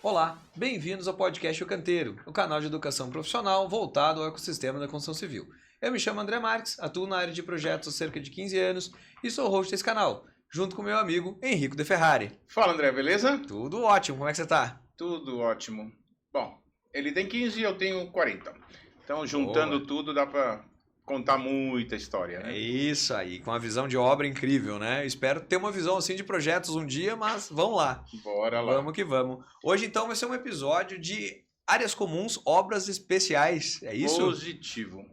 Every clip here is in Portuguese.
Olá, bem-vindos ao podcast O Canteiro, o canal de educação profissional voltado ao ecossistema da construção civil. Eu me chamo André Marques, atuo na área de projetos há cerca de 15 anos e sou host desse canal, junto com meu amigo Henrico De Ferrari. Fala, André, beleza? Tudo ótimo, como é que você tá? Tudo ótimo. Bom, ele tem 15 e eu tenho 40. Então, juntando tudo, dá pra contar muita história, né? É isso aí, com uma visão de obra incrível, né? Eu espero ter uma visão assim de projetos um dia, mas vamos lá. Bora lá. Vamos que vamos. Hoje, então, vai ser um episódio de áreas comuns, obras especiais. É isso? Positivo.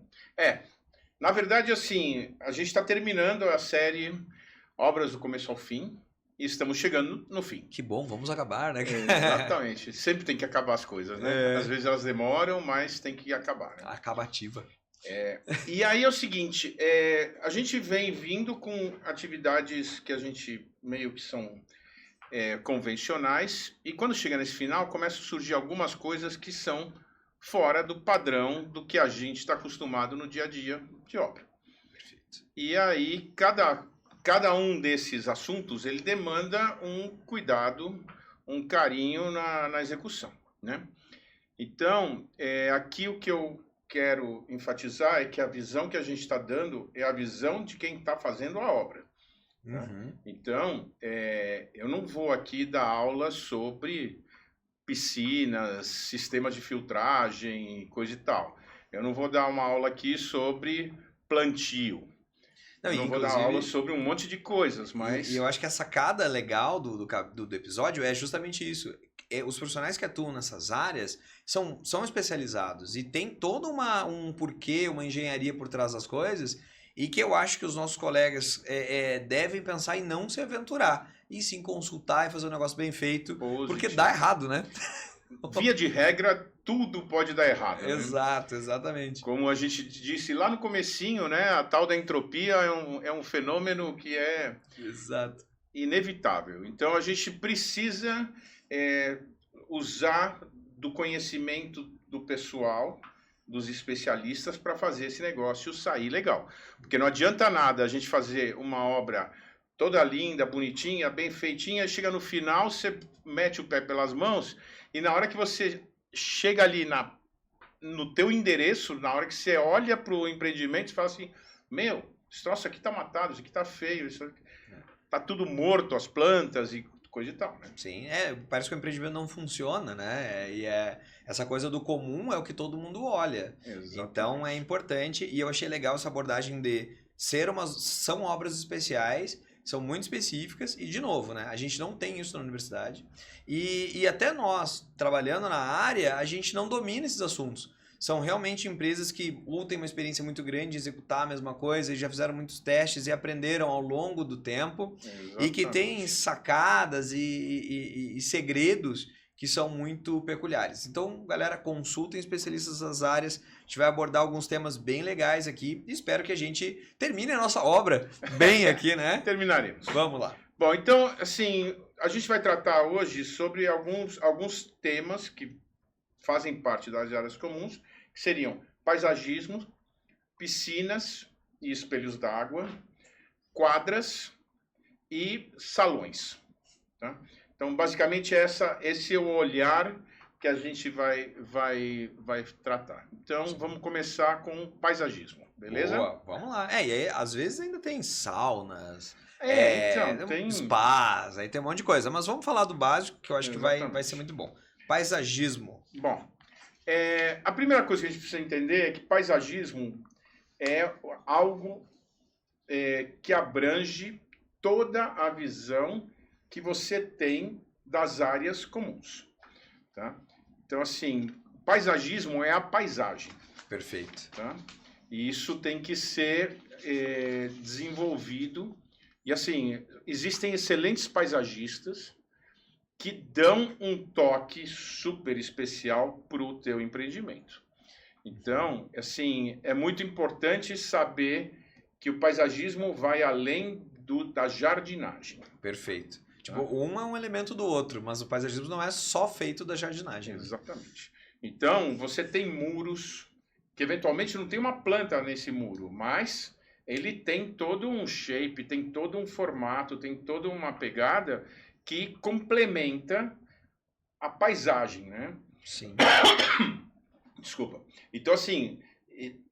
Na verdade, assim, a gente está terminando a série Obras do Começo ao Fim e estamos chegando no fim. Que bom, vamos acabar, né? Exatamente. Sempre tem que acabar as coisas, né? Às vezes elas demoram, mas tem que acabar, né? Acabativa. E aí é o seguinte, a gente vem vindo com atividades que a gente meio que são convencionais, e quando chega nesse final, começam a surgir algumas coisas que são fora do padrão do que a gente está acostumado no dia a dia de obra. Perfeito. E aí, cada um desses assuntos, ele demanda um cuidado, um carinho na execução, né? Então, aqui o que eu quero enfatizar é que a visão que a gente está dando é a visão de quem está fazendo a obra. Uhum. Então, eu não vou aqui dar aula sobre piscinas, sistemas de filtragem, coisa e tal. Eu não vou dar uma aula aqui sobre plantio. Eu não vou dar aula sobre um monte de coisas, mas... E eu acho que a sacada legal do episódio é justamente isso. Os profissionais que atuam nessas áreas são especializados e tem todo um porquê, uma engenharia por trás das coisas, e que eu acho que os nossos colegas devem pensar em não se aventurar, e sim consultar e fazer um negócio bem feito, porque dá errado, né? Via de regra, tudo pode dar errado. Né? Exato, exatamente. Como a gente disse lá no comecinho, né? A tal da entropia é um fenômeno que é Exato. inevitável. Então a gente precisa usar do conhecimento do pessoal, dos especialistas, para fazer esse negócio sair legal. Porque não adianta nada a gente fazer uma obra toda linda, bonitinha, bem feitinha, chega no final, você mete o pé pelas mãos, e na hora que você chega ali no teu endereço, na hora que você olha para o empreendimento, você fala assim, meu, esse troço aqui tá matado, isso aqui tá feio, isso aqui tá tudo morto, as plantas e coisa e tal, né? Sim, parece que o empreendimento não funciona, né? Essa coisa do comum é o que todo mundo olha. Exatamente. Então é importante, e eu achei legal essa abordagem de são obras especiais, são muito específicas, e de novo, né? A gente não tem isso na universidade. E até nós, trabalhando na área, a gente não domina esses assuntos. São realmente empresas que ou têm uma experiência muito grande de executar a mesma coisa e já fizeram muitos testes e aprenderam ao longo do tempo. Exatamente. E que têm sacadas e segredos que são muito peculiares. Então, galera, consultem especialistas das áreas. A gente vai abordar alguns temas bem legais aqui e espero que a gente termine a nossa obra bem aqui, né? Terminaremos. Vamos lá. Bom, então, assim, a gente vai tratar hoje sobre alguns temas que fazem parte das áreas comuns, que seriam paisagismo, piscinas e espelhos d'água, quadras e salões. Tá? Então, basicamente, esse é o olhar que a gente vai tratar. Então, vamos começar com paisagismo, beleza? Boa, vamos lá. E aí, às vezes ainda tem saunas, Então, tem spas, aí tem um monte de coisa. Mas vamos falar do básico, que eu acho que vai ser muito bom. Paisagismo. Bom, a primeira coisa que a gente precisa entender é que paisagismo é algo que abrange toda a visão que você tem das áreas comuns. Tá? Então, assim, paisagismo é a paisagem. Perfeito. Tá? E isso tem que ser desenvolvido. E, assim, existem excelentes paisagistas que dão um toque super especial para o teu empreendimento. Então, assim, é muito importante saber que o paisagismo vai além da jardinagem. Perfeito. Tipo, um é um elemento do outro, mas o paisagismo não é só feito da jardinagem. Exatamente. Então, você tem muros que eventualmente não tem uma planta nesse muro, mas ele tem todo um shape, tem todo um formato, tem toda uma pegada que complementa a paisagem, né? Sim. Desculpa. Então, assim,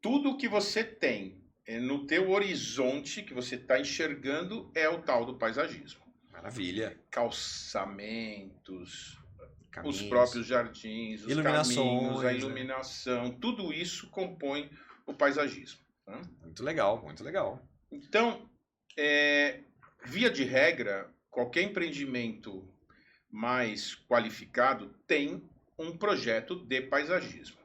tudo que você tem no teu horizonte, que você está enxergando, é o tal do paisagismo. Maravilha. Calçamentos, Caminhos. os próprios jardins, os caminhos, a iluminação, tudo isso compõe o paisagismo. Tá? Muito legal, muito legal. Então, via de regra, qualquer empreendimento mais qualificado tem um projeto de paisagismo,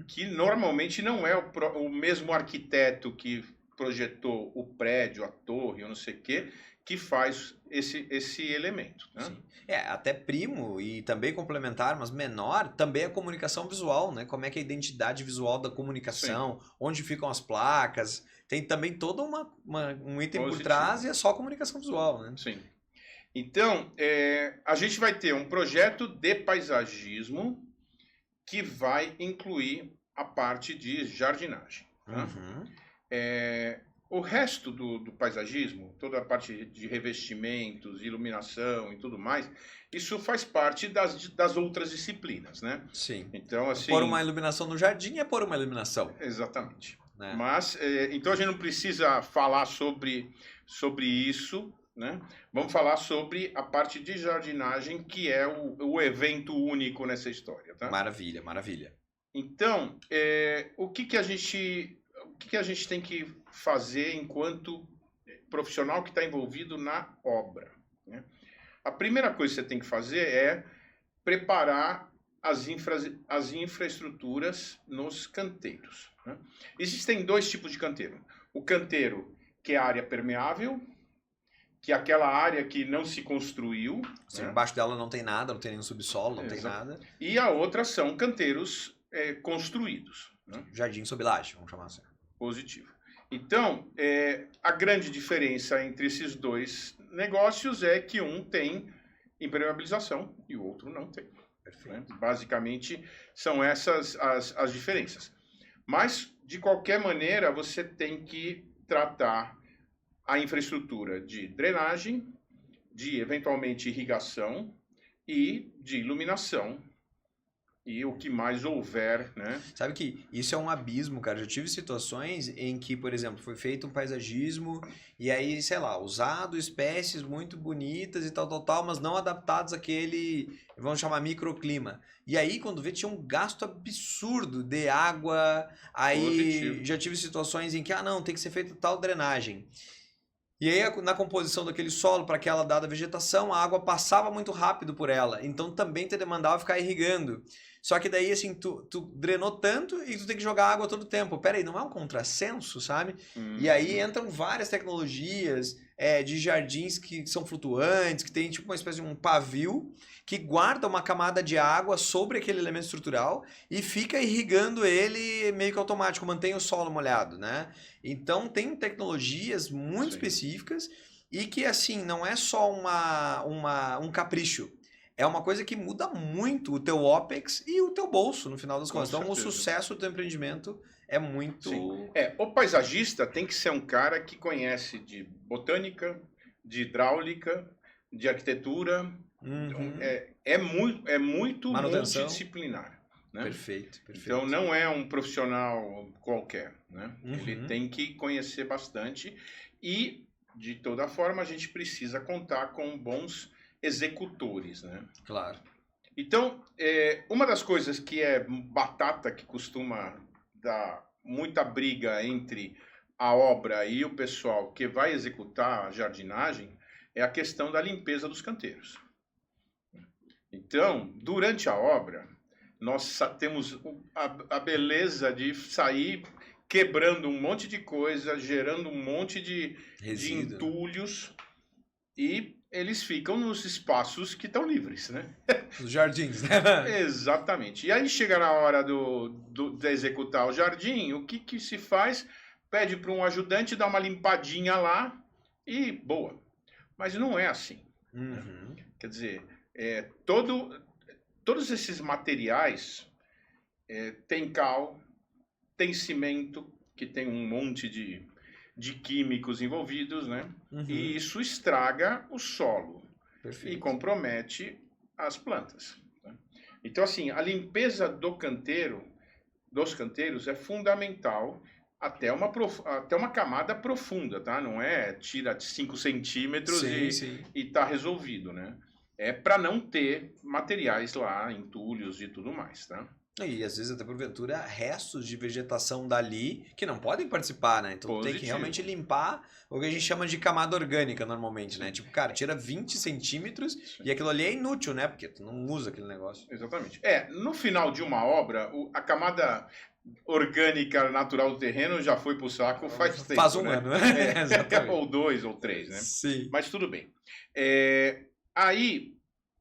que normalmente não é o mesmo arquiteto que projetou o prédio, a torre, ou não sei o quê, que faz esse elemento. Né? Sim. Até primo e também complementar, mas menor, também a comunicação visual, né? Como é que é a identidade visual da comunicação, sim, onde ficam as placas, tem também todo um item positivo por trás e é só comunicação visual, né? Sim. Então, a gente vai ter um projeto de paisagismo que vai incluir a parte de jardinagem. Tá? Uhum. O resto do paisagismo, toda a parte de revestimentos, iluminação e tudo mais, isso faz parte das outras disciplinas, né? Sim. Então, assim, pôr uma iluminação no jardim é pôr uma iluminação. Exatamente. Né? Mas, então a gente não precisa falar sobre isso, né? Vamos falar sobre a parte de jardinagem, que é o evento único nessa história, tá? Maravilha, maravilha. Então, o que a gente tem que fazer enquanto profissional que está envolvido na obra? Né? A primeira coisa que você tem que fazer é preparar as infraestruturas nos canteiros. Né? Existem dois tipos de canteiro. O canteiro, que é a área permeável, que é aquela área que não se construiu. Sim, né? Embaixo dela não tem nada, não tem nenhum subsolo, não tem nada. E a outra são canteiros construídos. Né? Jardim sob laje, vamos chamar assim. Positivo. Então, a grande diferença entre esses dois negócios é que um tem impermeabilização e o outro não tem. Né? Basicamente, são essas as diferenças. Mas, de qualquer maneira, você tem que tratar a infraestrutura de drenagem, de, eventualmente, irrigação e de iluminação. E o que mais houver, né? Sabe que isso é um abismo, cara. Já tive situações em que, por exemplo, foi feito um paisagismo e aí, sei lá, usado espécies muito bonitas e tal, mas não adaptados àquele, vamos chamar, microclima. E aí, quando vê, tinha um gasto absurdo de água. Aí positivo. Já tive situações em que, não, tem que ser feita tal drenagem. E aí, na composição daquele solo, para aquela dada vegetação, a água passava muito rápido por ela. Então, também te demandava ficar irrigando. Só que daí, assim, tu drenou tanto e tu tem que jogar água todo tempo. Pera aí, não é um contrassenso, sabe? E aí entram várias tecnologias de jardins que são flutuantes, que tem tipo uma espécie de um pavio que guarda uma camada de água sobre aquele elemento estrutural e fica irrigando ele meio que automático, mantém o solo molhado, né? Então, tem tecnologias muito específicas e que, assim, não é só um capricho. É uma coisa que muda muito o teu OPEX e o teu bolso, no final das contas. Então, o sucesso do teu empreendimento é muito... Sim. O paisagista tem que ser um cara que conhece de botânica, de hidráulica, de arquitetura. Uhum. É muito manutenção. Multidisciplinar. Né? Perfeito. Então, não é um profissional qualquer. Né? Ele tem que conhecer bastante e, de toda forma, a gente precisa contar com bons executores, né? Claro. Então, uma das coisas que é batata, que costuma dar muita briga entre a obra e o pessoal que vai executar a jardinagem, é a questão da limpeza dos canteiros. Então, durante a obra, nós temos a beleza de sair quebrando um monte de coisa, gerando um monte de entulhos e eles ficam nos espaços que estão livres, né? Os jardins, né? Exatamente. E aí chega na hora de executar o jardim, o que se faz? Pede para um ajudante dar uma limpadinha lá e boa. Mas não é assim. Uhum. Quer dizer, todos esses materiais tem cal, tem cimento, que tem um monte de químicos envolvidos, né? E isso estraga o solo. Perfeito. E compromete as plantas. Né? Então, assim, a limpeza dos canteiros é fundamental até uma camada profunda, tá? Não é tira 5 centímetros e tá resolvido, né? É para não ter materiais lá, entulhos e tudo mais, tá? E às vezes até porventura restos de vegetação dali que não podem participar, né? Então tem que realmente limpar o que a gente chama de camada orgânica normalmente, né? Tipo, cara, tira 20 centímetros e aquilo ali é inútil, né? Porque tu não usa aquele negócio. Exatamente. No final de uma obra, a camada orgânica natural do terreno já foi pro saco faz tempo. Faz um ano, né? Exatamente. Ou 2 ou 3, né? Sim. Mas tudo bem. Aí,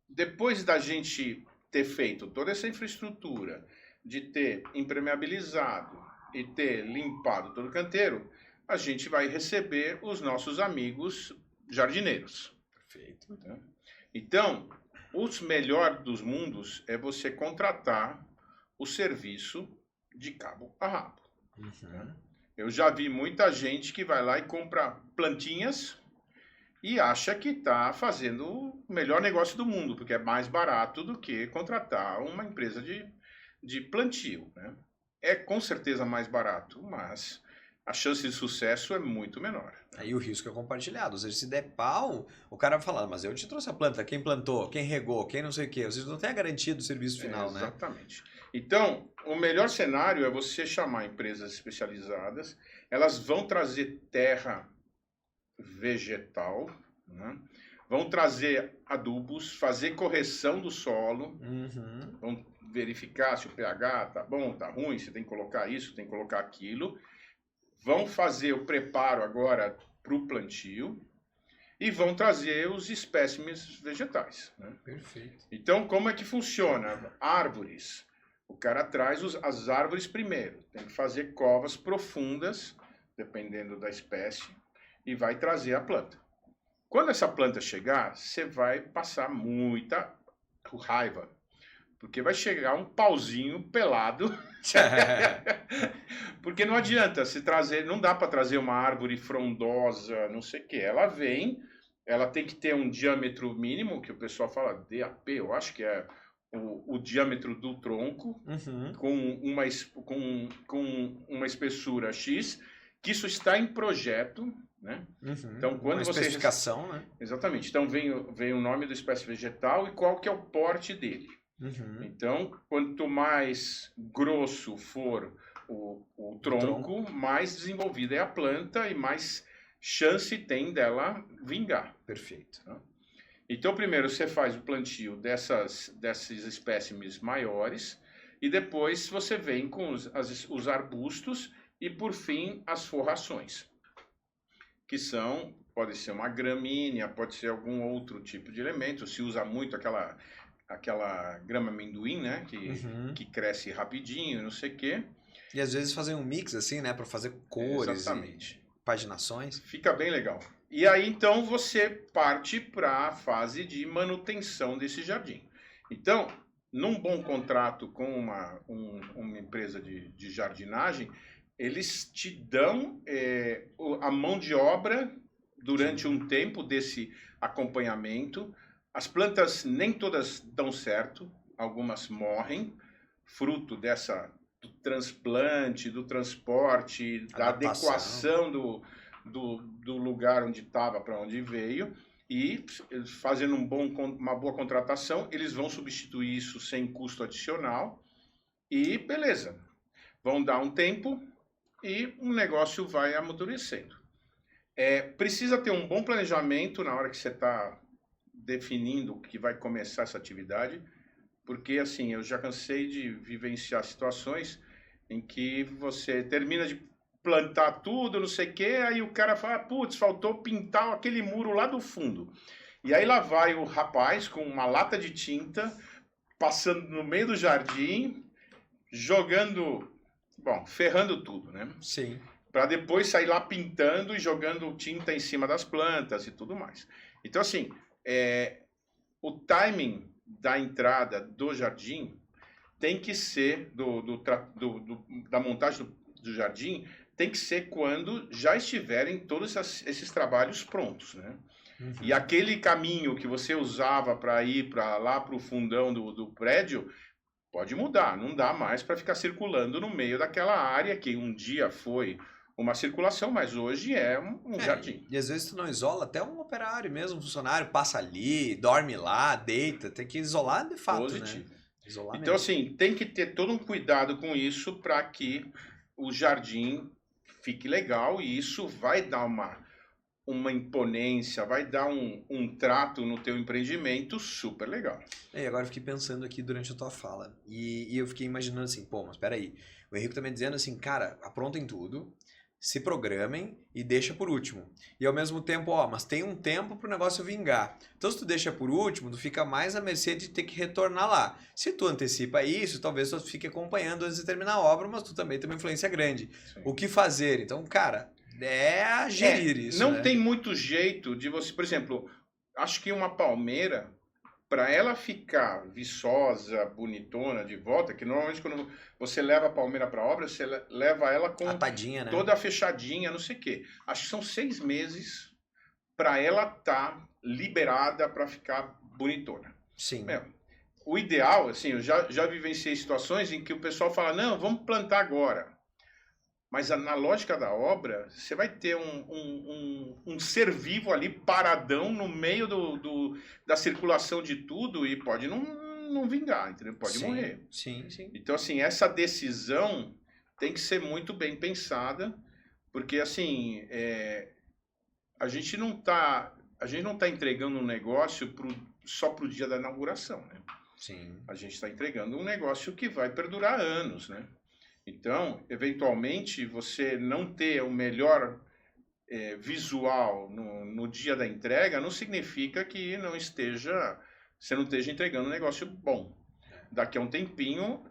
depois da gente ter feito toda essa infraestrutura, de ter impermeabilizado e ter limpado todo o canteiro, a gente vai receber os nossos amigos jardineiros. Perfeito. Tá? Então, os melhor dos mundos é você contratar o serviço de cabo a rabo. Né? Eu já vi muita gente que vai lá e compra plantinhas e acha que está fazendo o melhor negócio do mundo, porque é mais barato do que contratar uma empresa de plantio. Né? É com certeza mais barato, mas a chance de sucesso é muito menor. Aí o risco é compartilhado. Ou seja, se der pau, o cara vai falar, mas eu te trouxe a planta, quem plantou, quem regou, quem não sei o quê. Ou seja, não tem a garantia do serviço final, né? Exatamente. Então, o melhor cenário é você chamar empresas especializadas, elas vão trazer terra vegetal, né? Vão trazer adubos, fazer correção do solo, vão verificar se o pH tá bom, tá ruim, se tem que colocar isso, tem que colocar aquilo, vão fazer o preparo agora para o plantio e vão trazer os espécimes vegetais. Né? Perfeito. Então, como é que funciona? Árvores. O cara traz as árvores primeiro, tem que fazer covas profundas, dependendo da espécie, e vai trazer a planta. Quando essa planta chegar, você vai passar muita raiva, porque vai chegar um pauzinho pelado, porque não adianta se trazer, não dá para trazer uma árvore frondosa, não sei o que, ela vem, ela tem que ter um diâmetro mínimo, que o pessoal fala DAP, eu acho que é o diâmetro do tronco, com uma espessura X, que isso está em projeto, né? Então, quando uma especificação, né? Exatamente. Então, vem o nome da espécie vegetal e qual que é o porte dele. Então, quanto mais grosso for o tronco, mais desenvolvida é a planta e mais chance tem dela vingar. Perfeito. Tá? Então, primeiro você faz o plantio desses espécimes maiores e depois você vem com os arbustos e, por fim, as forrações, que pode ser uma gramínea, pode ser algum outro tipo de elemento. Se usa muito aquela grama amendoim, né, que cresce rapidinho, não sei o quê. E às vezes fazem um mix assim, né, para fazer cores. Exatamente. E paginações. Fica bem legal. E aí, então, você parte para a fase de manutenção desse jardim. Então, num bom contrato com uma empresa de jardinagem, eles te dão a mão de obra durante um tempo desse acompanhamento. As plantas nem todas dão certo, algumas morrem, fruto do transplante, do transporte, da adequação do lugar onde estava para onde veio, e fazendo uma boa contratação, eles vão substituir isso sem custo adicional e beleza. Vão dar um tempo e o negócio vai amadurecendo. Precisa ter um bom planejamento na hora que você está definindo que vai começar essa atividade, porque assim, eu já cansei de vivenciar situações em que você termina de plantar tudo, não sei o quê, aí o cara fala, putz, faltou pintar aquele muro lá do fundo. E aí lá vai o rapaz com uma lata de tinta, passando no meio do jardim, ferrando tudo, né? Sim. Para depois sair lá pintando e jogando tinta em cima das plantas e tudo mais. Então, assim, o timing da entrada do jardim tem que ser, da montagem do jardim, tem que ser quando já estiverem todos esses trabalhos prontos, né? Uhum. E aquele caminho que você usava para ir para lá para o fundão do prédio, pode mudar. Não dá mais para ficar circulando no meio daquela área que um dia foi uma circulação, mas hoje é um jardim. E às vezes tu não isola, até um operário mesmo, um funcionário passa ali, dorme lá, deita, tem que isolar de fato, Positivo. né? Isolar Então, mesmo. assim, tem que ter todo um cuidado com isso para que o jardim fique legal e isso vai dar uma imponência, vai dar um trato no teu empreendimento super legal. E agora eu fiquei pensando aqui durante a tua fala, e eu fiquei imaginando assim, pô, mas peraí, o Henrique tá me dizendo assim, cara, aprontem tudo, se programem e deixa por último. E ao mesmo tempo, ó, mas tem um tempo pro negócio vingar. Então se tu deixa por último, tu fica mais à mercê de ter que retornar lá. Se tu antecipa isso, talvez tu fique acompanhando antes de terminar a obra, mas tu também tem uma influência grande. Sim. O que fazer? Então, cara, é gerir isso, não né? tem muito jeito de você, por exemplo, acho que uma palmeira, para ela ficar viçosa, bonitona de volta, que normalmente quando você leva a palmeira para obra, você leva ela com Atadinha, né? toda fechadinha, não sei o quê. Acho que são 6 meses para ela estar liberada para ficar bonitona. Sim. O ideal, assim, eu já vivenciei situações em que o pessoal fala, não, vamos plantar agora. Mas na lógica da obra, você vai ter um ser vivo ali paradão no meio da circulação de tudo e pode não vingar, entendeu? Pode morrer. Sim. Então, assim, essa decisão tem que ser muito bem pensada, porque, assim, a gente não tá entregando um negócio só para o dia da inauguração, né? Sim. A gente está entregando um negócio que vai perdurar anos, né? Então, eventualmente, você não ter o melhor visual no dia da entrega não significa que você não esteja entregando um negócio bom. Daqui a um tempinho...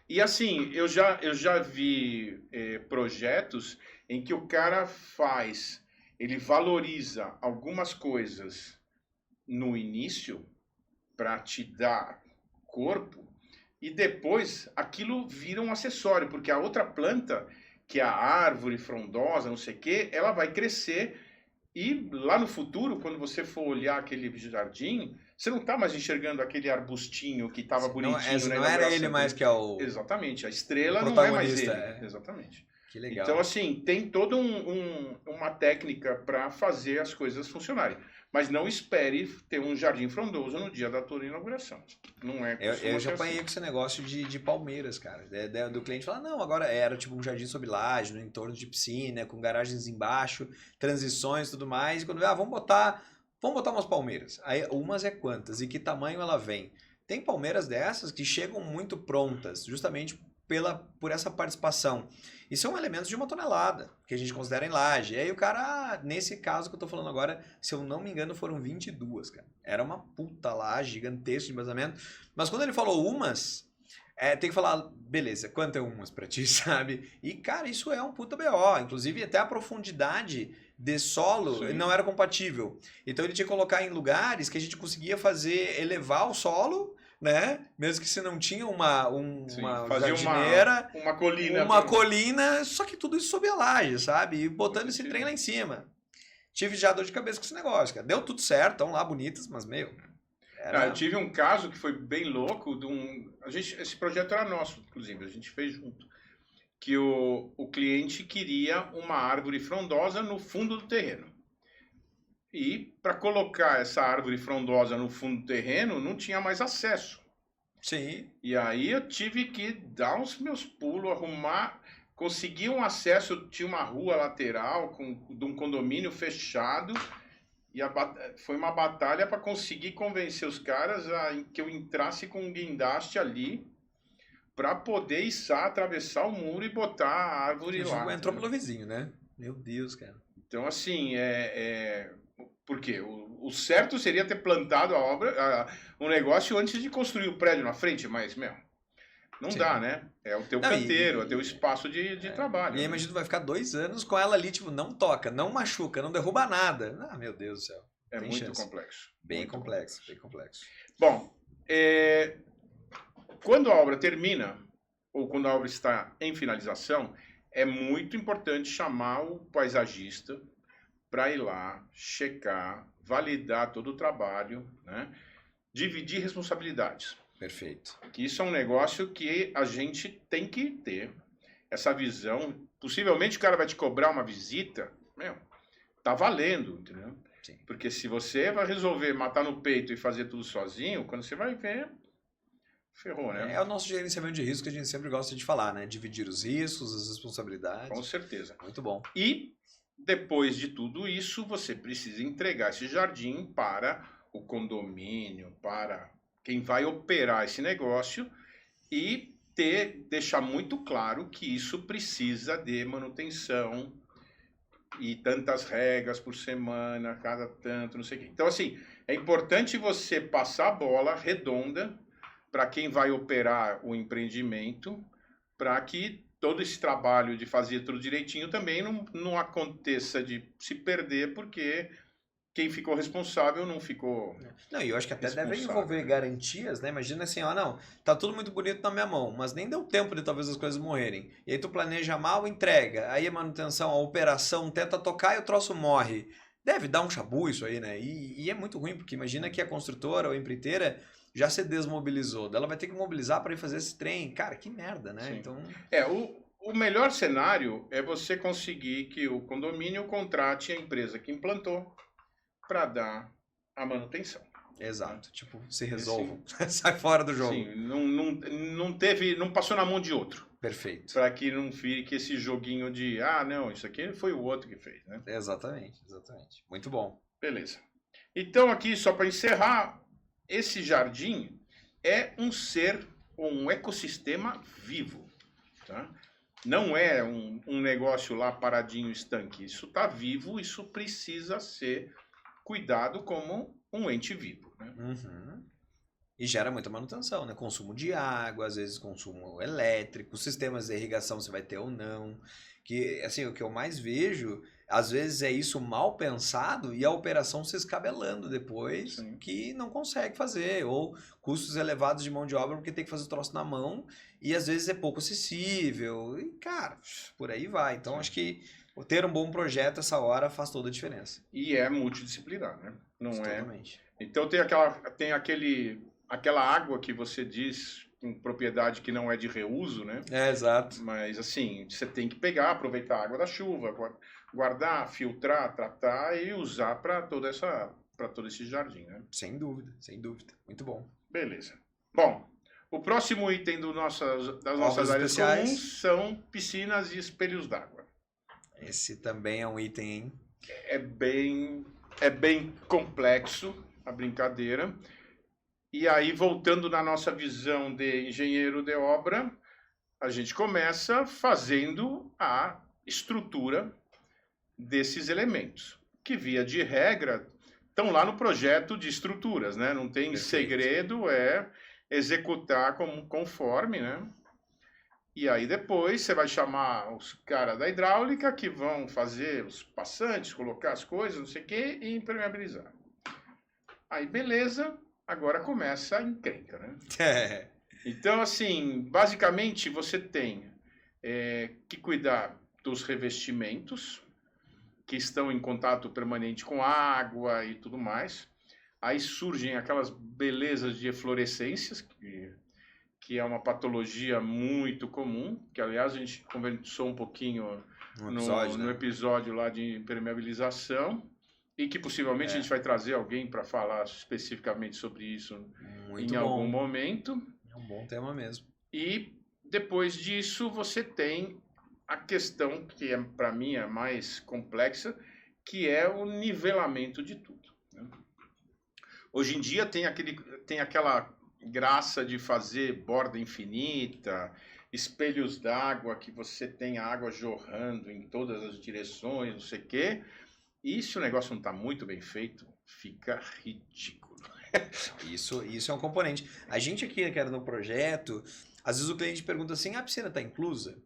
E assim, eu já vi projetos em que o cara ele valoriza algumas coisas no início para te dar corpo, e depois aquilo vira um acessório, porque a outra planta, que é a árvore frondosa, não sei o quê, ela vai crescer e lá no futuro, quando você for olhar aquele jardim, você não está mais enxergando aquele arbustinho que estava bonitinho. Não era ele mais que é o... Exatamente, a estrela não é mais ele. Exatamente. Que legal. Então, assim, tem toda uma técnica para fazer as coisas funcionarem. Mas não espere ter um jardim frondoso no dia da tua inauguração. Não é. Eu já apanhei com esse negócio de palmeiras, cara. Do cliente falar, não, agora era tipo um jardim sob laje, no entorno de piscina, com garagens embaixo, transições e tudo mais. E quando vamos botar umas palmeiras. Aí umas é quantas? E que tamanho ela vem? Tem palmeiras dessas que chegam muito prontas, justamente por essa participação. E são elementos de 1 tonelada, que a gente considera em laje. E aí o cara, nesse caso que eu tô falando agora, se eu não me engano, foram 22, cara. Era uma puta laje gigantesca de embasamento. Mas quando ele falou umas, tem que falar, beleza, quanto é umas pra ti, sabe? E, cara, isso é um puta BO. Inclusive, até a profundidade de solo não era compatível. Então ele tinha que colocar em lugares que a gente conseguia elevar o solo, né? Mesmo que se não tinha uma jardineira, uma colina, só que tudo isso sob a laje, sabe? E botando esse trem lá em cima. Tive já dor de cabeça com esse negócio, cara. Deu tudo certo, estão lá bonitas, mas, meu... Eu tive um caso que foi bem louco, esse projeto era nosso, inclusive, a gente fez junto, que o cliente queria uma árvore frondosa no fundo do terreno. E para colocar essa árvore frondosa no fundo do terreno, não tinha mais acesso. Sim. E aí eu tive que dar os meus pulos, arrumar, conseguir um acesso, tinha uma rua lateral de um condomínio fechado, e foi uma batalha para conseguir convencer os caras que eu entrasse com um guindaste ali, para poder atravessar o muro e botar a árvore lá. Entrou pelo vizinho, né? Meu Deus, cara. Então, assim, por quê? O certo seria ter plantado um negócio antes de construir o prédio na frente, mas, não dá, né? É o teu canteiro, é o teu espaço de trabalho. E aí, imagina, tu vai ficar 2 anos com ela ali, tipo, não toca, não machuca, não derruba nada. Ah, meu Deus do céu. É muito complexo. Bem complexo, bem complexo. Bom, quando a obra termina, ou quando a obra está em finalização, é muito importante chamar o paisagista para ir lá, checar, validar todo o trabalho, né? Dividir responsabilidades. Perfeito. Que isso é um negócio que a gente tem que ter essa visão. Possivelmente o cara vai te cobrar uma visita, meu, tá valendo, entendeu? Sim. Porque se você vai resolver matar no peito e fazer tudo sozinho, quando você vai ver, ferrou, né? É o nosso gerenciamento de risco que a gente sempre gosta de falar, né? Dividir os riscos, as responsabilidades. Com certeza. Muito bom. E depois de tudo isso, você precisa entregar esse jardim para o condomínio, para quem vai operar esse negócio e deixar muito claro que isso precisa de manutenção e tantas regras por semana, cada tanto, não sei o quê. Então, assim, é importante você passar a bola redonda para quem vai operar o empreendimento, para que todo esse trabalho de fazer tudo direitinho também não aconteça de se perder, porque quem ficou responsável não ficou. Não, e eu acho que até deve responsável, envolver né? garantias, né? Imagina assim, ó, não, tá tudo muito bonito na minha mão, mas nem deu tempo de talvez as coisas morrerem. E aí tu planeja mal, entrega. Aí a manutenção, a operação tenta tocar e o troço morre. Deve dar um chabu isso aí, né? E é muito ruim, porque imagina que a construtora ou a empreiteira já se desmobilizou. Daí ela vai ter que mobilizar para ir fazer esse trem. Cara, que merda, né? Sim. Então, O melhor cenário é você conseguir que o condomínio contrate a empresa que implantou para dar a manutenção. exato. Tipo, se resolvam. Sai fora do jogo. Sim, não passou na mão de outro. Perfeito. Para que não fique esse joguinho de, não, isso aqui foi o outro que fez, né? Exatamente, exatamente. Muito bom. Beleza. Então aqui, só para encerrar, esse jardim é um ser, um ecossistema vivo, tá? Não é um negócio lá paradinho, estanque. Isso está vivo, isso precisa ser cuidado como um ente vivo, né? Uhum. E gera muita manutenção, né? Consumo de água, às vezes consumo elétrico, sistemas de irrigação você vai ter ou não. Que, assim, o que eu mais vejo, às vezes é isso mal pensado e a operação se escabelando depois, Sim. que não consegue fazer. Ou custos elevados de mão de obra porque tem que fazer o troço na mão e às vezes é pouco acessível. E, cara, por aí vai. Então, Sim. acho que ter um bom projeto essa hora faz toda a diferença. E é multidisciplinar, né? Não é. Totalmente. Então tem aquela água que você diz com propriedade que não é de reuso, né? É, exato. Mas assim, você tem que pegar, aproveitar a água da chuva, guardar, filtrar, tratar e usar para todo esse jardim, né? Sem dúvida, sem dúvida. Muito bom. Beleza. Bom, o próximo item das nossas Obras áreas especiais. comuns são piscinas e espelhos d'água. Esse também é um item, hein? É bem complexo a brincadeira. E aí, voltando na nossa visão de engenheiro de obra, a gente começa fazendo a estrutura desses elementos, que via de regra estão lá no projeto de estruturas, né? Não tem Perfeito. segredo, é executar conforme, né? E aí depois você vai chamar os caras da hidráulica que vão fazer os passantes, colocar as coisas, não sei o quê, e impermeabilizar. Aí beleza, agora começa a encrenca, né? Então, assim, basicamente você tem que cuidar dos revestimentos, que estão em contato permanente com água e tudo mais. Aí surgem aquelas belezas de eflorescências, que é uma patologia muito comum, que aliás a gente conversou um pouquinho no episódio lá de impermeabilização, e que possivelmente a gente vai trazer alguém para falar especificamente sobre isso muito em algum momento. É um bom tema mesmo. E depois disso você tem a questão que para mim é mais complexa, que é o nivelamento de tudo, né? Hoje em dia tem aquela graça de fazer borda infinita, espelhos d'água que você tem a água jorrando em todas as direções, não sei o quê. E se o negócio não está muito bem feito, fica ridículo. Isso é um componente. A gente aqui, que era no projeto, às vezes o cliente pergunta assim, a piscina está inclusa?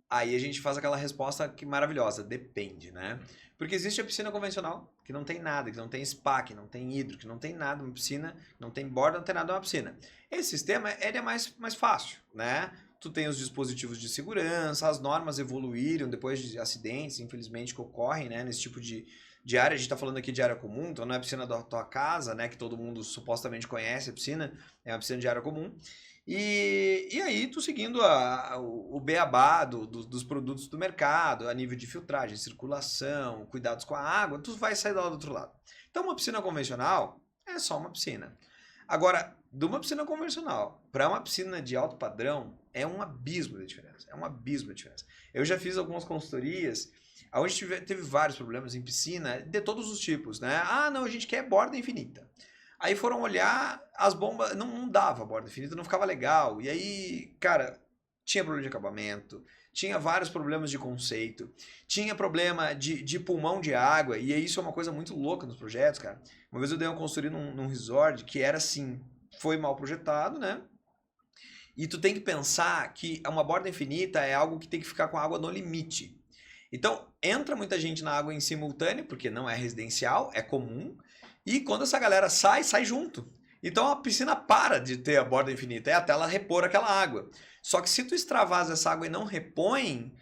Aí a gente faz aquela resposta que maravilhosa, depende, né? Porque existe a piscina convencional, que não tem nada, que não tem spa, que não tem hidro, que não tem nada, uma piscina, não tem borda, não tem nada, uma piscina. Esse sistema, ele é mais fácil, né? tu tem os dispositivos de segurança, as normas evoluíram depois de acidentes, infelizmente, que ocorrem, né, nesse tipo de área. A gente está falando aqui de área comum, então não é a piscina da tua casa, né, que todo mundo supostamente conhece a piscina, é uma piscina de área comum. E aí, tu seguindo o beabá dos produtos do mercado, a nível de filtragem, circulação, cuidados com a água, tu vai sair lá do outro lado. Então, uma piscina convencional é só uma piscina. Agora, de uma piscina convencional para uma piscina de alto padrão, é um abismo de diferença. É um abismo de diferença. Eu já fiz algumas consultorias onde teve vários problemas em piscina de todos os tipos, né? Ah, não, a gente quer borda infinita. Aí foram olhar, as bombas, não dava borda infinita, não ficava legal. E aí, cara, tinha problema de acabamento, tinha vários problemas de conceito, tinha problema de pulmão de água, e isso é uma coisa muito louca nos projetos, cara. Uma vez eu dei uma consultoria num resort que era assim, foi mal projetado, né? E tu tem que pensar que uma borda infinita é algo que tem que ficar com a água no limite. Então, entra muita gente na água em simultâneo, porque não é residencial, é comum, e quando essa galera sai, sai junto. Então a piscina para de ter a borda infinita, é até ela repor aquela água. Só que se tu extravasa essa água e não repõe,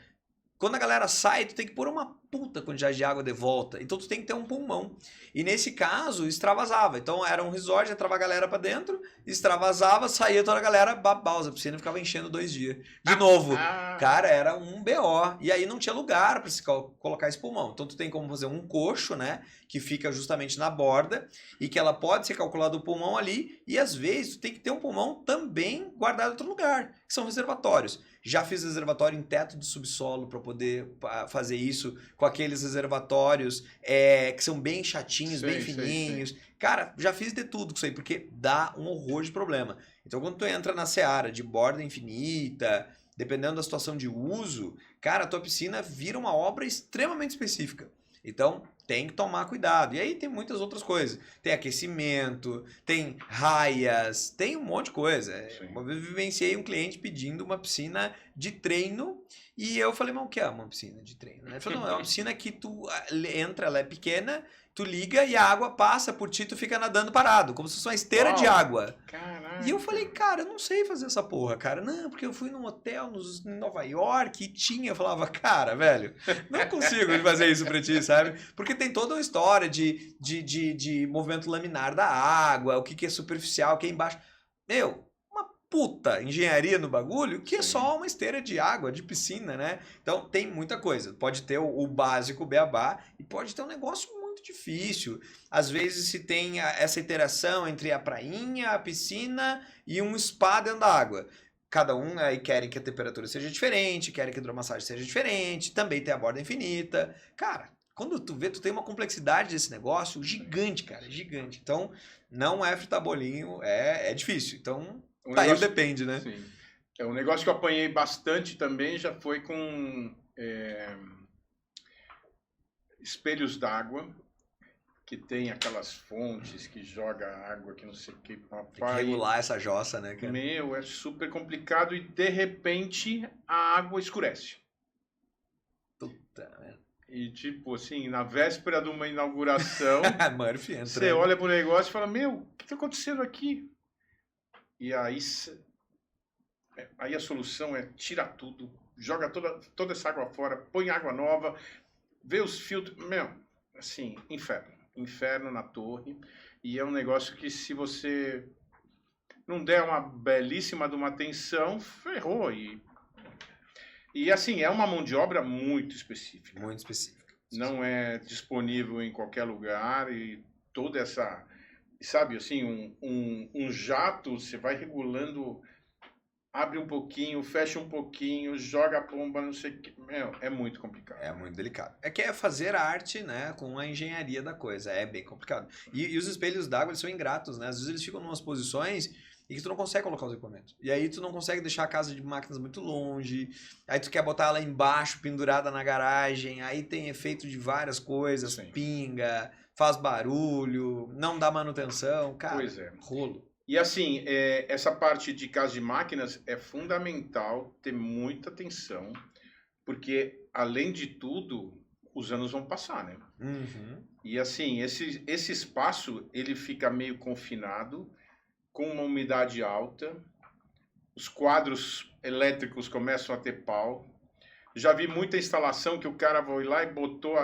quando a galera sai, tu tem que pôr uma puta quantidade de água de volta. Então tu tem que ter um pulmão. E nesse caso, extravasava. Então era um resort, entrava a galera pra dentro, extravasava, saía toda a galera, babausa. A piscina ficava enchendo 2 dias. De novo. Cara, era um BO. E aí não tinha lugar pra se colocar esse pulmão. Então tu tem como fazer um coxo, né? Que fica justamente na borda. E que ela pode ser calculado o pulmão ali. E às vezes tu tem que ter um pulmão também guardado em outro lugar. Que são reservatórios. Já fiz reservatório em teto de subsolo para poder fazer isso com aqueles reservatórios que são bem chatinhos, bem fininhos. Sei. Cara, já fiz de tudo com isso aí, porque dá um horror de problema. Então, quando tu entra na seara de borda infinita, dependendo da situação de uso, cara, a tua piscina vira uma obra extremamente específica. Então, tem que tomar cuidado. E aí tem muitas outras coisas. Tem aquecimento, tem raias, tem um monte de coisa. Sim. Uma vez eu vivenciei um cliente pedindo uma piscina de treino e eu falei, mas o que é uma piscina de treino? Ele falou, não, é uma piscina que tu entra, ela é pequena, tu liga e a água passa por ti, tu fica nadando parado, como se fosse uma esteira de água. Caraca. E eu falei, cara, eu não sei fazer essa porra, cara. Não, porque eu fui num hotel em Nova York e tinha. Eu falava, cara, velho, não consigo fazer isso pra ti, sabe? Porque tem toda uma história de movimento laminar da água, o que é superficial, o que é embaixo. Meu, uma puta engenharia no bagulho que é só uma esteira de água, de piscina, né? Então tem muita coisa. Pode ter o básico, o beabá, e pode ter um negócio muito difícil. Às vezes se tem essa interação entre a prainha, a piscina e um spa dentro da água. Cada um aí querem que a temperatura seja diferente, querem que a hidromassagem seja diferente, também tem a borda infinita. Cara, quando tu vê, tu tem uma complexidade desse negócio gigante, cara, gigante. Então, não é fritar bolinho, é difícil. Então, aí depende, né? Sim. Um negócio que eu apanhei bastante também já foi com espelhos d'água, que tem aquelas fontes que joga água, que não sei o que, papai. Tem que regular essa jossa, né, cara? Meu, é super complicado e de repente a água escurece. Puta merda. E tipo assim, na véspera de uma inauguração, Murphy entra, você olha pro negócio e fala, meu, o que tá acontecendo aqui? E aí a solução é tirar tudo, joga toda essa água fora, põe água nova, vê os filtros, meu, assim, inferno na torre, e é um negócio que se você não der uma belíssima de uma atenção, ferrou. E assim, é uma mão de obra muito específica. Muito específica. Não é disponível em qualquer lugar e toda essa, sabe, assim, um jato, você vai regulando, abre um pouquinho, fecha um pouquinho, joga a pomba, não sei o que. Meu, é muito complicado. É muito delicado. É que é fazer arte, né, com a engenharia da coisa. É bem complicado. E os espelhos d'água, eles são ingratos, né? Às vezes eles ficam em umas posições e que tu não consegue colocar os equipamentos. E aí tu não consegue deixar a casa de máquinas muito longe. Aí tu quer botar ela embaixo, pendurada na garagem. Aí tem efeito de várias coisas. Sim. Pinga, faz barulho, não dá manutenção. Cara, pois é. Rolo. E assim, essa parte de casa de máquinas é fundamental ter muita atenção, porque, além de tudo, os anos vão passar, né? Uhum. E assim, esse espaço, ele fica meio confinado, com uma umidade alta, os quadros elétricos começam a ter pau. Já vi muita instalação que o cara foi lá e botou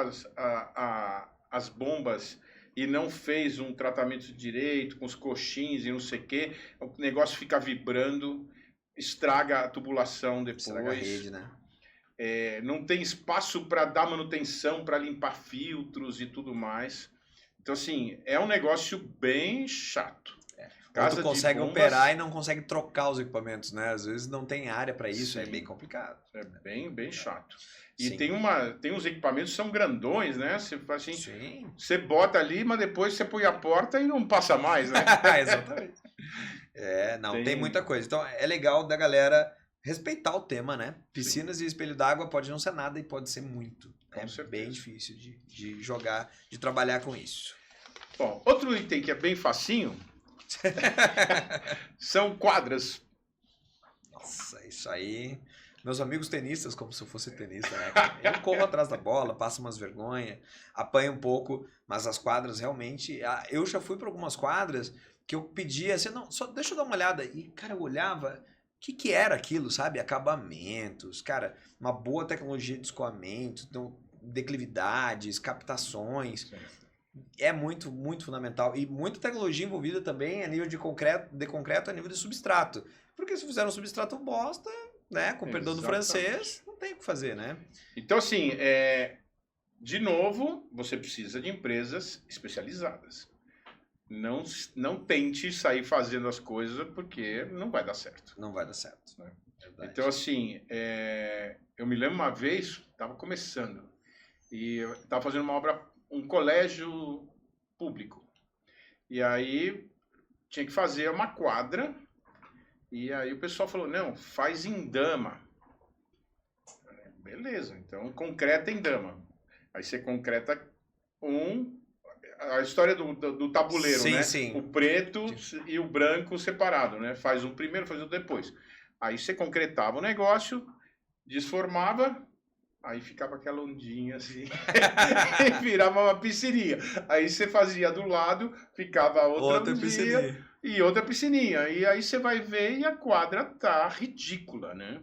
as bombas e não fez um tratamento direito, com os coxins e não sei o quê. O negócio fica vibrando, estraga a tubulação depois. Estraga a rede, né? Não tem espaço para dar manutenção, para limpar filtros e tudo mais. Então, assim, é um negócio bem chato. Ou tu consegue operar e não consegue trocar os equipamentos, né? Às vezes não tem área para isso, é bem complicado. É bem chato. E Sim. tem uns equipamentos que são grandões, né? Você faz assim, Sim. você bota ali, mas depois você põe a porta e não passa mais, né? Exatamente. Tem muita coisa. Então é legal da galera respeitar o tema, né? Piscinas e espelho d'água pode não ser nada e pode ser muito. Com certeza. Bem difícil de jogar, de trabalhar com isso. Bom, outro item que é bem facinho são quadras. Nossa, isso aí. Meus amigos tenistas, como se eu fosse tenista, né? Eu corro atrás da bola, passo umas vergonhas, apanho um pouco, mas as quadras realmente. Eu já fui para algumas quadras que eu pedia assim, não, só deixa eu dar uma olhada. E, cara, eu olhava, o que era aquilo, sabe? Acabamentos, cara, uma boa tecnologia de escoamento, então, declividades, captações. Sim. É muito, muito fundamental. E muita tecnologia envolvida também a nível de concreto, a nível de substrato. Porque se fizer um substrato bosta, né, com perdão do francês, não tem o que fazer, né? Então, assim, de novo, você precisa de empresas especializadas. Não tente sair fazendo as coisas porque não vai dar certo. Não vai dar certo. Né? Então, assim, eu me lembro uma vez, estava começando, e eu estava fazendo uma obra, um colégio público. E aí tinha que fazer uma quadra. E aí o pessoal falou, não, faz em dama. Beleza, então concreta em dama. Aí você concreta a história do tabuleiro, sim, né? Sim. O preto e o branco separado, né? Faz um primeiro, faz o depois. Aí você concretava o negócio, desformava, aí ficava aquela ondinha assim, e virava uma piscininha. Aí você fazia do lado, ficava outra ondinha piscininha. E outra piscininha. E aí você vai ver e a quadra tá ridícula, né?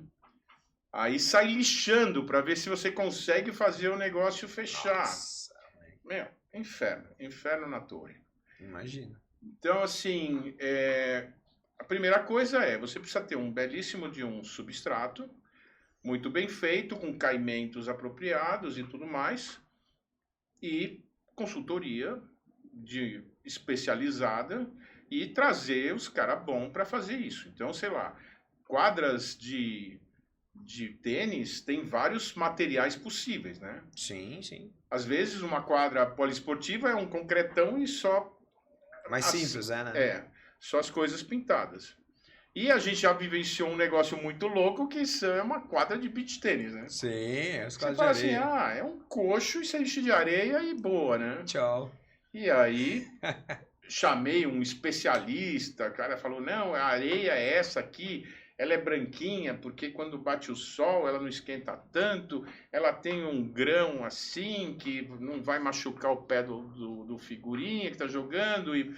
Aí sai lixando para ver se você consegue fazer o negócio fechar. Nossa. Meu, inferno na torre. Imagina. Então, assim, a primeira coisa você precisa ter um belíssimo de um substrato, muito bem feito, com caimentos apropriados e tudo mais, e consultoria especializada e trazer os caras bons para fazer isso. Então, sei lá, quadras de tênis tem vários materiais possíveis, né? Sim, sim. Às vezes uma quadra poliesportiva é um concretão e só... Mais simples, né? Só as coisas pintadas. E a gente já vivenciou um negócio muito louco que é uma quadra de beach tênis, né? Sim, as quadras de areia. Você fala assim, é um coxo e você enche de areia e boa, né? Tchau. E aí, chamei um especialista, o cara falou, não, a areia é essa aqui, ela é branquinha, porque quando bate o sol ela não esquenta tanto, ela tem um grão assim, que não vai machucar o pé do figurinha que tá jogando, e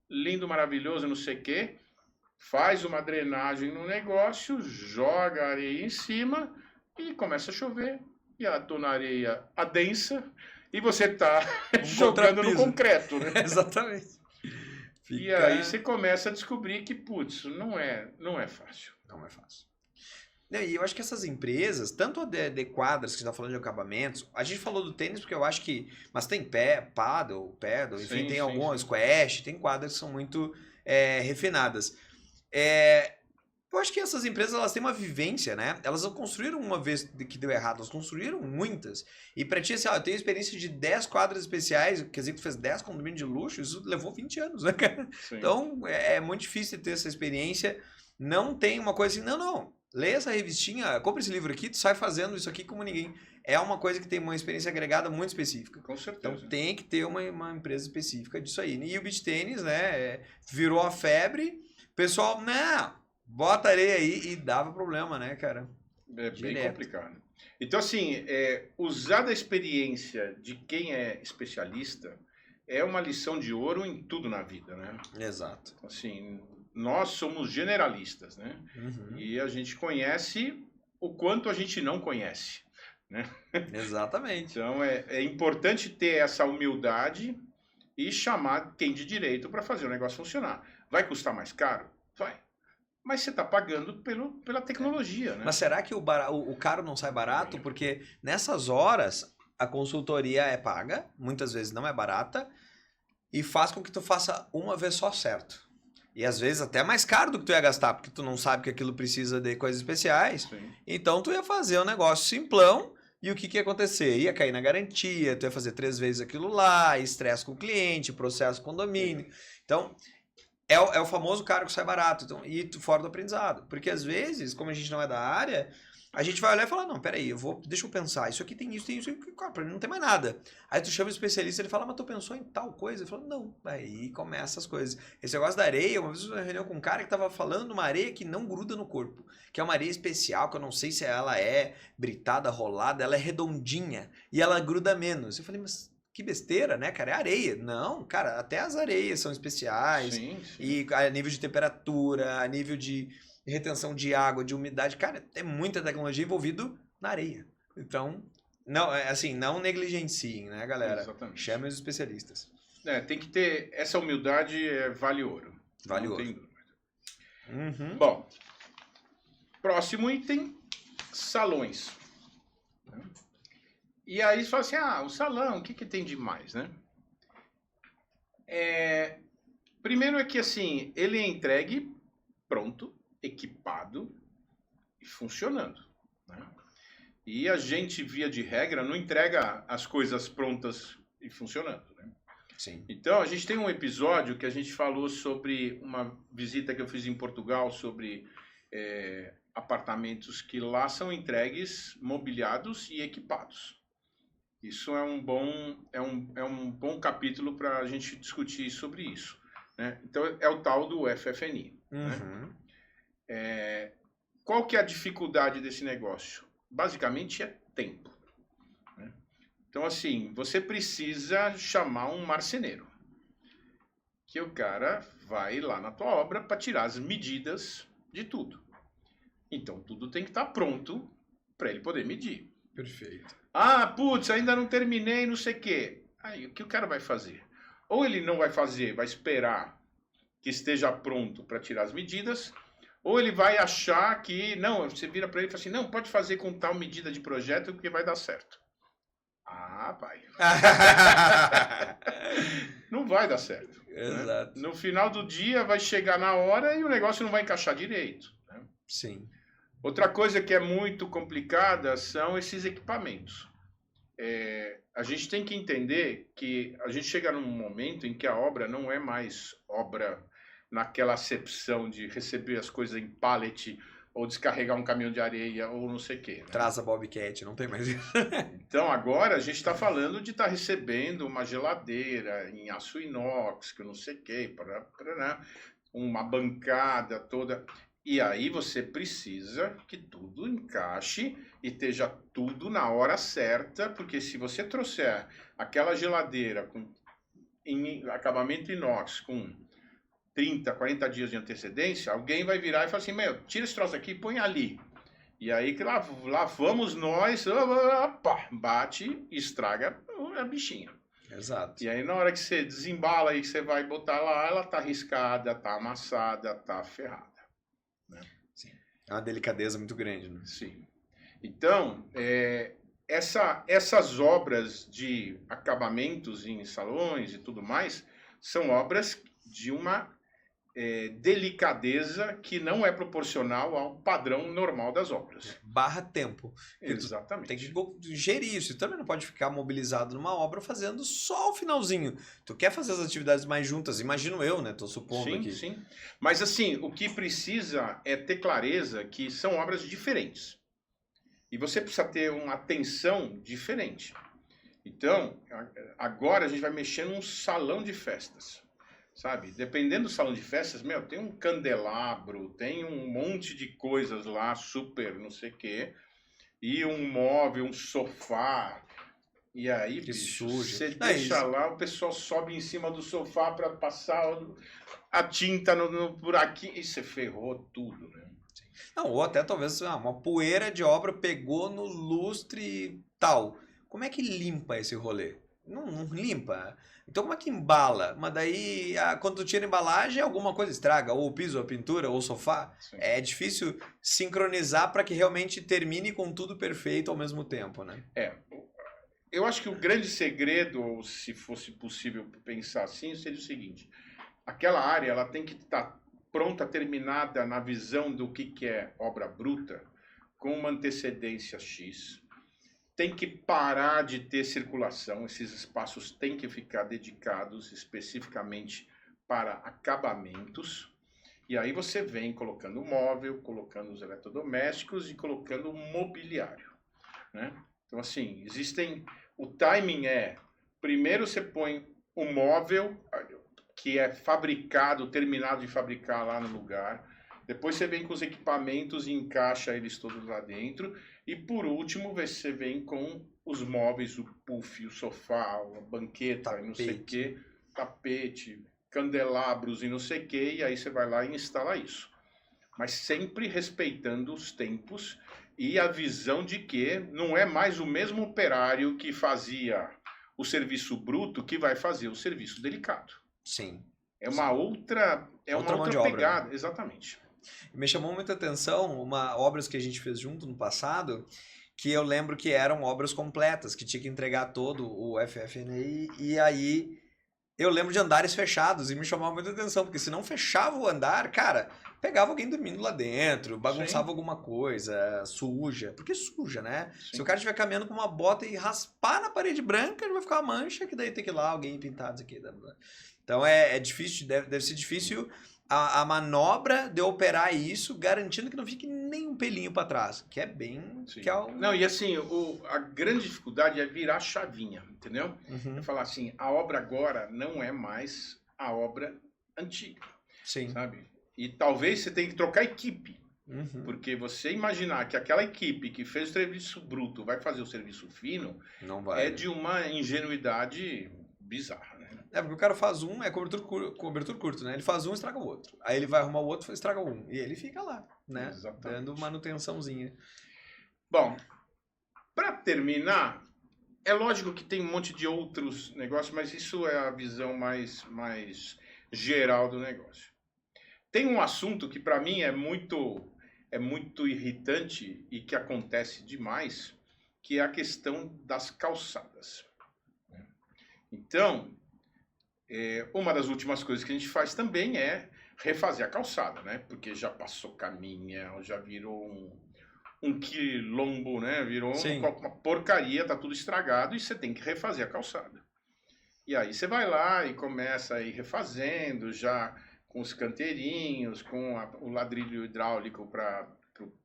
lindo, maravilhoso, não sei o quê. Faz uma drenagem no negócio, joga a areia em cima e começa a chover. E a tua areia adensa e você tá jogando no concreto, né? Exatamente. E aí você começa a descobrir que, putz, não é fácil. Não é fácil. E eu acho que essas empresas, tanto a de quadras, que você está falando de acabamentos, a gente falou do tênis porque eu acho que... Mas tem paddle, enfim, tem algumas, squash, tem quadras que são muito refinadas. Eu acho que essas empresas, elas têm uma vivência, né? Elas não construíram uma vez que deu errado, elas construíram muitas. E pra ti, assim, eu tenho experiência de 10 quadras especiais, quer dizer, que tu fez 10 condomínios de luxo, isso levou 20 anos, né, cara? Sim. Então, é muito difícil ter essa experiência. Não tem uma coisa assim, não, lê essa revistinha, compra esse livro aqui, tu sai fazendo isso aqui como ninguém. É uma coisa que tem uma experiência agregada muito específica. Com certeza. Então, tem que ter uma empresa específica disso aí. E o beach tênis, né, virou a febre. O pessoal, não... Bota areia aí e dava problema, né, cara? É bem complicado. Então, assim, usar da experiência de quem é especialista é uma lição de ouro em tudo na vida, né? Exato. Assim, nós somos generalistas, né? Uhum. E a gente conhece o quanto a gente não conhece, né? Exatamente. Então é importante ter essa humildade e chamar quem de direito para fazer o negócio funcionar. Vai custar mais caro? Vai. Mas você está pagando pela tecnologia, né? Mas será que o caro não sai barato? Porque nessas horas a consultoria é paga, muitas vezes não é barata, e faz com que tu faça uma vez só certo. E às vezes até mais caro do que tu ia gastar, porque tu não sabe que aquilo precisa de coisas especiais. Sim. Então tu ia fazer um negócio simplão, e o que ia acontecer? Ia cair na garantia, tu ia fazer 3 vezes aquilo lá, estresse com o cliente, processo com o condomínio. Então, é o famoso caro que sai barato, então, e fora do aprendizado. Porque às vezes, como a gente não é da área, a gente vai olhar e falar, não, peraí, deixa eu pensar, isso aqui tem isso, cara, pra mim não tem mais nada. Aí tu chama o especialista, ele fala, mas tu pensou em tal coisa? Ele fala, não. Aí começa as coisas. Esse negócio da areia, uma vez eu fiz uma reunião com um cara que tava falando de uma areia que não gruda no corpo, que é uma areia especial, que eu não sei se ela é britada, rolada, ela é redondinha, e ela gruda menos. Eu falei, mas que besteira, né, cara? É areia. Não, cara, até as areias são especiais. Sim, sim. E a nível de temperatura, a nível de retenção de água, de umidade, cara, é muita tecnologia envolvida na areia. Então, não, assim, não negligenciem, né, galera? Exatamente. Chamem os especialistas. Tem que ter essa humildade, vale ouro. Vale não ouro. tem dúvida. Uhum. Bom, próximo item, salões. E aí você fala assim, o salão, o que tem de mais, né? Primeiro é que, assim, ele é entregue pronto, equipado e funcionando, né? E a gente, via de regra, não entrega as coisas prontas e funcionando, né? Sim. Então, a gente tem um episódio que a gente falou sobre uma visita que eu fiz em Portugal, sobre apartamentos que lá são entregues, mobiliados e equipados. Isso é um bom capítulo para a gente discutir sobre isso, né? Então, é o tal do FF&E. Uhum. Né? Qual que é a dificuldade desse negócio? Basicamente é tempo, né? Então, assim, você precisa chamar um marceneiro, que o cara vai lá na tua obra para tirar as medidas de tudo. Então, tudo tem que estar pronto para ele poder medir. Perfeito. Putz, ainda não terminei, não sei o quê. Aí, o que o cara vai fazer? Ou ele não vai fazer, vai esperar que esteja pronto para tirar as medidas, ou ele vai achar que, não, você vira para ele e fala assim, não, pode fazer com tal medida de projeto porque vai dar certo. Pai. Não vai dar certo. Exato. Né? No final do dia vai chegar na hora e o negócio não vai encaixar direito. Né? Sim. Outra coisa que é muito complicada são esses equipamentos. A gente tem que entender que a gente chega num momento em que a obra não é mais obra naquela acepção de receber as coisas em pallet ou descarregar um caminhão de areia ou não sei o quê. Né? Traz a Bobcat, não tem mais isso. Então agora a gente está falando de estar recebendo uma geladeira em aço inox, que eu não sei o quê, uma bancada toda. E aí você precisa que tudo encaixe e esteja tudo na hora certa, porque se você trouxer aquela geladeira em acabamento inox com 30, 40 dias de antecedência, alguém vai virar e falar assim, tira esse troço aqui e põe ali. E aí que lá vamos nós, bate e estraga a bichinha. Exato. E aí na hora que você desembala e você vai botar lá, ela tá riscada, tá amassada, tá ferrada. Né? Sim. É uma delicadeza muito grande, né? Sim. Então, essas obras de acabamentos em salões e tudo mais, são obras de uma delicadeza que não é proporcional ao padrão normal das obras. Barra tempo. Exatamente. Tem que gerir isso. Tu também não pode ficar mobilizado numa obra fazendo só o finalzinho. Tu quer fazer as atividades mais juntas, imagino eu, né? Tô supondo aqui. Sim. Mas assim, o que precisa é ter clareza que são obras diferentes. E você precisa ter uma atenção diferente. Então, agora a gente vai mexer num salão de festas. Sabe? Dependendo do salão de festas, tem um candelabro, tem um monte de coisas lá, super não sei o quê, e um móvel, um sofá. E aí, Que bicho, suja. você Não, deixa isso- lá, o pessoal sobe em cima do sofá para passar a tinta no buraquinho e você ferrou tudo, né? Não, ou até talvez uma poeira de obra pegou no lustre e tal. Como é que limpa esse rolê? Não limpa. Então como é que embala? Mas daí, quando tu tira a embalagem, alguma coisa estraga. Ou o piso, ou a pintura, ou o sofá. Sim. É difícil sincronizar para que realmente termine com tudo perfeito ao mesmo tempo, né? Eu acho que o grande segredo, ou se fosse possível pensar assim, seria o seguinte: aquela área ela tem que estar pronta, terminada na visão do que é obra bruta, com uma antecedência X. Tem que parar de ter circulação, esses espaços têm que ficar dedicados especificamente para acabamentos. E aí você vem colocando móvel, colocando os eletrodomésticos e colocando mobiliário, né? Então, assim, o timing primeiro você põe o móvel, que é fabricado, terminado de fabricar lá no lugar. Depois você vem com os equipamentos e encaixa eles todos lá dentro. E por último, você vem com os móveis, o puff, o sofá, a banqueta, e não sei o quê, tapete, candelabros e não sei o quê. E aí você vai lá e instala isso. Mas sempre respeitando os tempos e a visão de que não é mais o mesmo operário que fazia o serviço bruto que vai fazer o serviço delicado. Sim. É uma outra Mão de obra, pegada, né? Exatamente. Me chamou muita atenção obras que a gente fez junto no passado, que eu lembro que eram obras completas, que tinha que entregar todo o FF&E, e aí eu lembro de andares fechados, e me chamava muita atenção, porque se não fechava o andar, cara, pegava alguém dormindo lá dentro, bagunçava Sim. alguma coisa, suja, porque suja, né? Sim. Se o cara estiver caminhando com uma bota e raspar na parede branca, ele vai ficar uma mancha, que daí tem que ir lá alguém pintar isso aqui. Então é difícil, deve ser difícil a manobra de operar isso, garantindo que não fique nem um pelinho para trás, que é bem... Sim. Que é o... Não, e assim, a grande dificuldade é virar a chavinha, entendeu? Uhum. É falar assim, a obra agora não é mais a obra antiga, Sim. sabe? E talvez você tenha que trocar equipe, Uhum. porque você imaginar que aquela equipe que fez o serviço bruto vai fazer o serviço fino, Não vai. é de uma ingenuidade bizarra, né? É, porque o cara faz um, é cobertura curto, né? Ele faz um, estraga o outro. Aí ele vai arrumar o outro, estraga um. E ele fica lá, né? Exatamente. Dando manutençãozinha. Bom, para terminar, é lógico que tem um monte de outros negócios, mas isso é a visão mais geral do negócio. Tem um assunto que para mim é muito irritante e que acontece demais, que é a questão das calçadas. Então, uma das últimas coisas que a gente faz também é refazer a calçada, né? Porque já passou caminhão, já virou um quilombo, né? Virou uma porcaria, tá tudo estragado e você tem que refazer a calçada. E aí você vai lá e começa a ir refazendo, já com os canteirinhos, com o ladrilho hidráulico para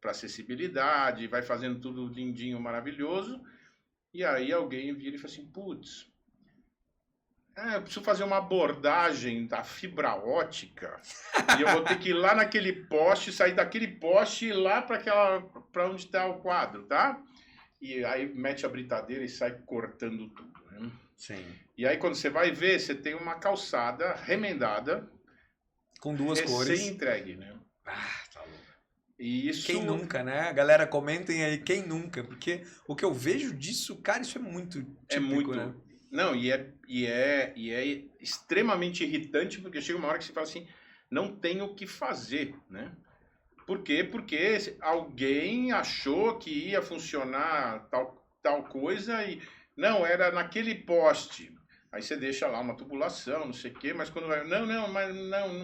acessibilidade, vai fazendo tudo lindinho, maravilhoso. E aí alguém vira e fala assim, putz, eu preciso fazer uma abordagem da fibra ótica e eu vou ter que ir lá naquele poste, sair daquele poste e ir lá para onde está o quadro, tá? E aí mete a britadeira e sai cortando tudo, né? Sim. E aí quando você vai ver, você tem uma calçada remendada com duas cores. Recém-entregue, né? Ah, tá louco. E isso... Quem nunca, né? Galera, comentem aí, quem nunca? Porque o que eu vejo disso, cara, isso é muito típico, né? Não, e é extremamente irritante, porque chega uma hora que você fala assim, não tem o que fazer, né? Por quê? Porque alguém achou que ia funcionar tal coisa e... Não, era naquele poste. Aí você deixa lá uma tubulação, não sei o quê, mas quando vai... Não,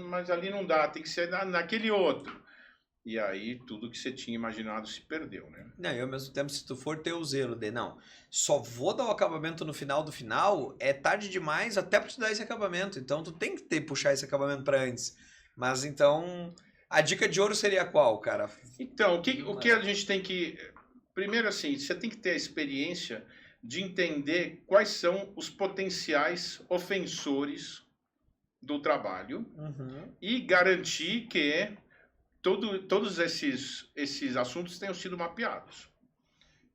mas ali não dá, tem que ser naquele outro. E aí tudo que você tinha imaginado se perdeu, né? Não, e ao mesmo tempo, se tu for ter o zelo de, não, só vou dar o acabamento no final do final, é tarde demais até pra te dar esse acabamento. Então tu tem que puxar esse acabamento pra antes. Mas então, a dica de ouro seria qual, cara? Então, o que a gente tem que... Primeiro assim, você tem que ter a experiência de entender quais são os potenciais ofensores do trabalho e garantir que todos esses assuntos tenham sido mapeados.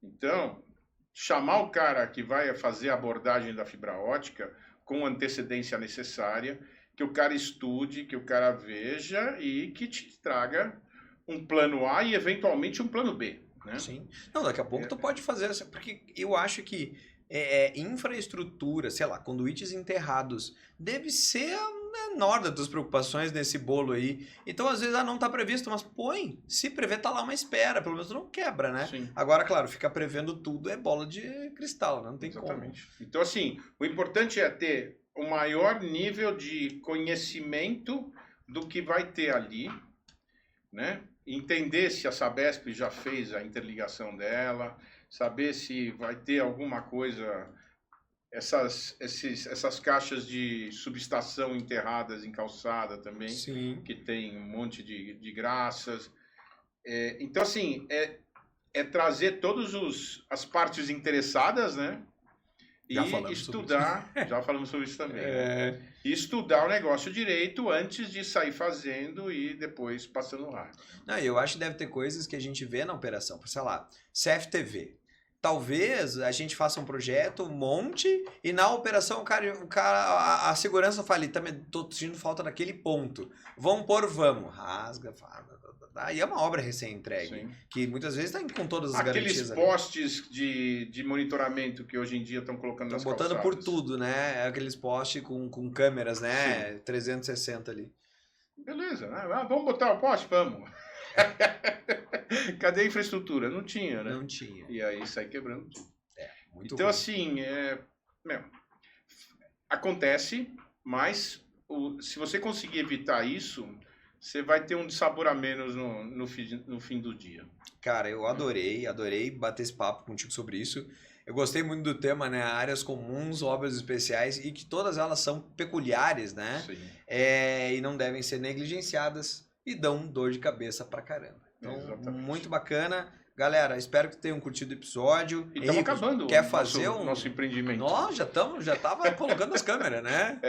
Então, chamar o cara que vai fazer a abordagem da fibra ótica com a antecedência necessária, que o cara estude, que o cara veja e que te traga um plano A e eventualmente um plano B, né? Sim. Não, daqui a pouco tu pode fazer, porque eu acho que infraestrutura, sei lá, conduítes enterrados, deve ser a menor das tuas preocupações nesse bolo aí. Então, às vezes, não tá previsto, mas põe. Se prever, tá lá uma espera, pelo menos tu não quebra, né? Sim. Agora, claro, ficar prevendo tudo é bola de cristal, né? Não tem Exatamente. Então, assim, o importante é ter o maior nível de conhecimento do que vai ter ali, né? Entender se a Sabesp já fez a interligação dela, saber se vai ter alguma coisa, essas caixas de subestação enterradas em calçada também, Sim. que tem um monte de graças. Então, assim, é trazer todas as partes interessadas, né? Já E falamos estudar, já falamos sobre isso também, É. né? E estudar o negócio direito antes de sair fazendo e depois passando lá. Não, eu acho que deve ter coisas que a gente vê na operação, sei lá, CFTV. Talvez a gente faça um projeto, monte, e na operação a segurança fale, tô sentindo falta daquele ponto. Vamos pôr, vamos. Rasga, fala. E é uma obra recém-entregue, Sim. que muitas vezes está com todas as Aqueles garantias postes de monitoramento que hoje em dia estão colocando nas botando calçadas. por tudo, né? Aqueles postes com câmeras, né? Sim. 360 ali. Beleza, né? Vamos botar o poste? Vamos. Cadê a infraestrutura? Não tinha, né? Não tinha. E aí sai quebrando tudo. Muito então, ruim. assim, acontece, mas se você conseguir evitar isso, você vai ter um dissabor a menos no fim do dia. Cara, eu adorei bater esse papo contigo sobre isso. Eu gostei muito do tema, né? Áreas comuns, obras especiais, e que todas elas são peculiares, né? Sim. E não devem ser negligenciadas e dão dor de cabeça pra caramba. Então, exatamente. Muito bacana. Galera, espero que tenham curtido o episódio. E estamos acabando quer fazer nosso empreendimento. Nós já tava colocando as câmeras, né?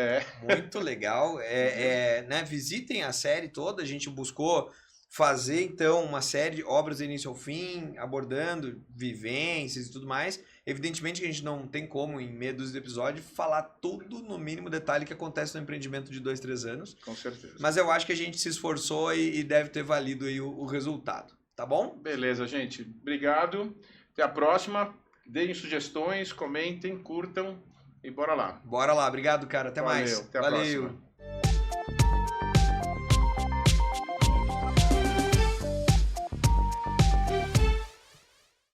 Muito legal. Né? Visitem a série toda. A gente buscou fazer, então, uma série de obras do início ao fim, abordando vivências e tudo mais. Evidentemente que a gente não tem como, em meia dúzia de episódios, falar tudo no mínimo detalhe que acontece no empreendimento de 2, 3 anos. Com certeza. Mas eu acho que a gente se esforçou e deve ter valido aí o resultado. Tá bom? Beleza, gente. Obrigado. Até a próxima. Deem sugestões, comentem, curtam e bora lá. Bora lá. Obrigado, cara. Até mais. Até a próxima.